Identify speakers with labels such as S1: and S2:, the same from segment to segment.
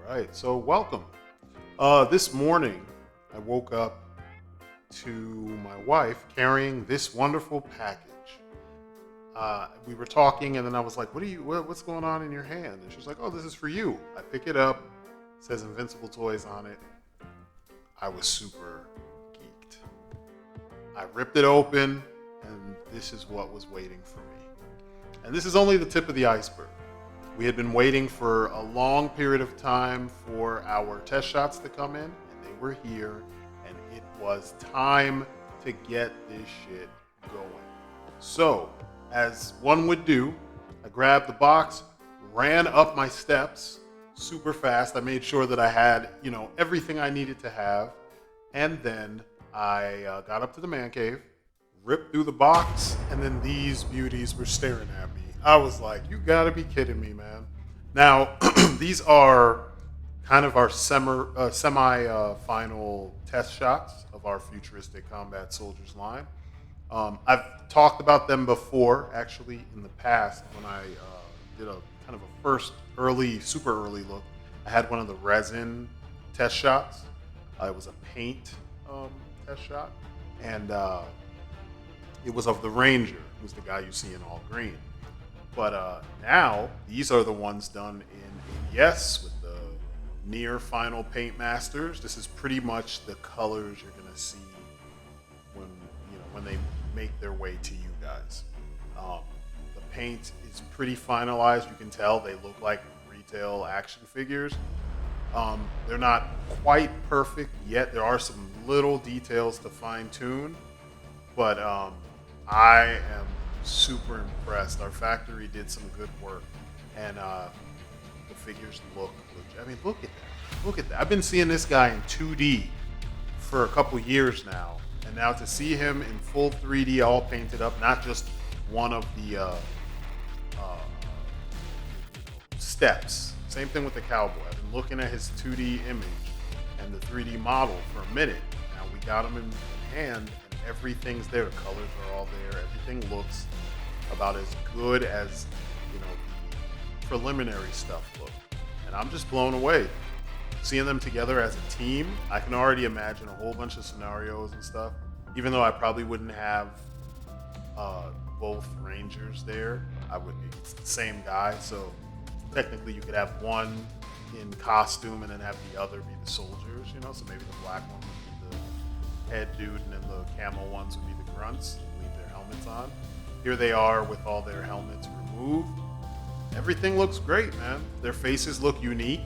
S1: right, so welcome. This morning, I woke up to my wife carrying this wonderful package. We were talking, and then I was like, what's going on in your hand?" And she was like, "Oh, this is for you." I pick it up, it says Invincible Toys on it. I was super geeked. I ripped it open, and this is what was waiting for me. And this is only the tip of the iceberg. We had been waiting for a long period of time for our test shots to come in, and they were here, and it was time to get this shit going. So, as one would do, I grabbed the box, ran up my steps super fast. I made sure that I had, everything I needed to have, and then I got up to the man cave, ripped through the box, and then these beauties were staring at me. I was like, "You gotta be kidding me, man." Now, these are kind of our semi-final test shots of our futuristic combat soldiers line. I've talked about them before, actually, in the past when I did a kind of a first super early look. I had one of the resin test shots. It was a paint test shot, and it was of the Ranger, who's the guy you see in all green. But now, these are the ones done in ABS with the near final paint masters. This is pretty much the colors you're gonna see when they make their way to you guys. The paint is pretty finalized. You can tell they look like retail action figures. They're not quite perfect yet. There are some little details to fine tune, but I am super impressed. Our factory did some good work, and the figures look legit. I mean, look at that. Look at that. I've been seeing this guy in 2D for a couple years now, and now to see him in full 3D, all painted up, not just one of the steps. Same thing with the cowboy. I've been looking at his 2D image and the 3D model for a minute. Now we got him in hand, and everything's there. The colors are all there. Everything looks about as good as the preliminary stuff looked, and I'm just blown away. Seeing them together as a team, I can already imagine a whole bunch of scenarios and stuff. Even though I probably wouldn't have both Rangers there, it's the same guy, so technically you could have one in costume and then have the other be the soldiers. So maybe the black one would be the head dude, and then the camel ones would be the grunts and leave their helmets on. Here they are with all their helmets removed. Everything looks great, man. Their faces look unique.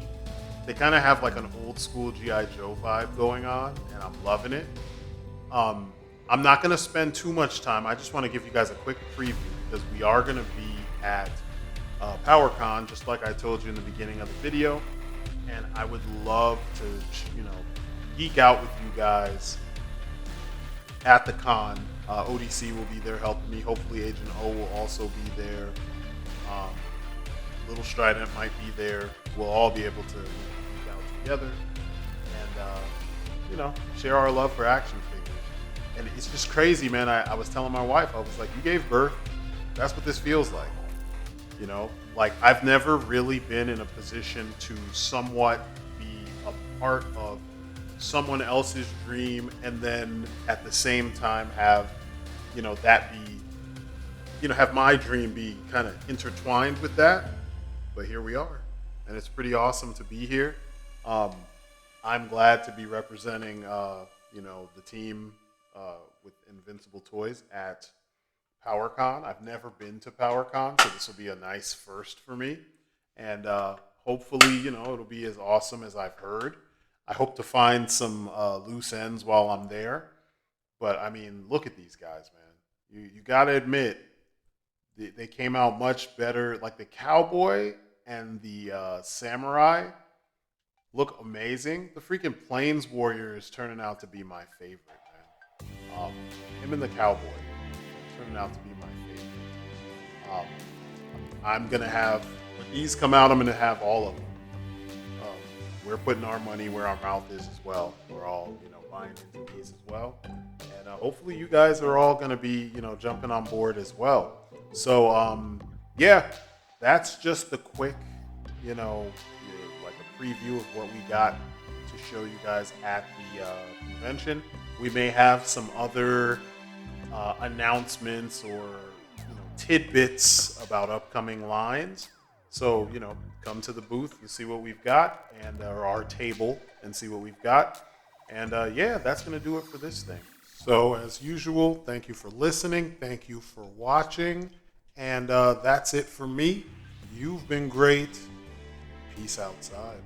S1: They kind of have like an old school G.I. Joe vibe going on, and I'm loving it. I'm not going to spend too much time. I just want to give you guys a quick preview because we are going to be at Powercon, just like I told you in the beginning of the video. And I would love to, geek out with you guys at the con. ODC will be there helping me. Hopefully Agent O will also be there. Little Strydent might be there. We'll all be able to geek out together and, share our love for action figures. And it's just crazy, man. I was telling my wife, I was like, "You gave birth. That's what this feels like." Like I've never really been in a position to somewhat be a part of someone else's dream and then at the same time have, that be, have my dream be kind of intertwined with that. But here we are, and it's pretty awesome to be here. I'm glad to be representing, the team with Invincible Toys at Powercon. I've never been to Powercon, so this will be a nice first for me. And hopefully, it'll be as awesome as I've heard. I hope to find some loose ends while I'm there. But, I mean, look at these guys, man. You got to admit, they came out much better. Like the cowboy and the samurai look amazing. The freaking Plains Warrior is turning out to be my favorite, man. Him and the cowboy turning out to be my favorite. I'm going to have, when these come out, I'm going to have all of them. We're putting our money where our mouth is as well. We're all, buying into these as well. And hopefully you guys are all going to be, jumping on board as well. So, yeah, that's just the quick, like a preview of what we got to show you guys at the convention. We may have some other announcements or tidbits about upcoming lines. So come to the booth and see what we've got, and or our table and see what we've got. And yeah, that's gonna do it for this thing. So as usual, thank you for listening. Thank you for watching. And that's it for me. You've been great. Peace outside.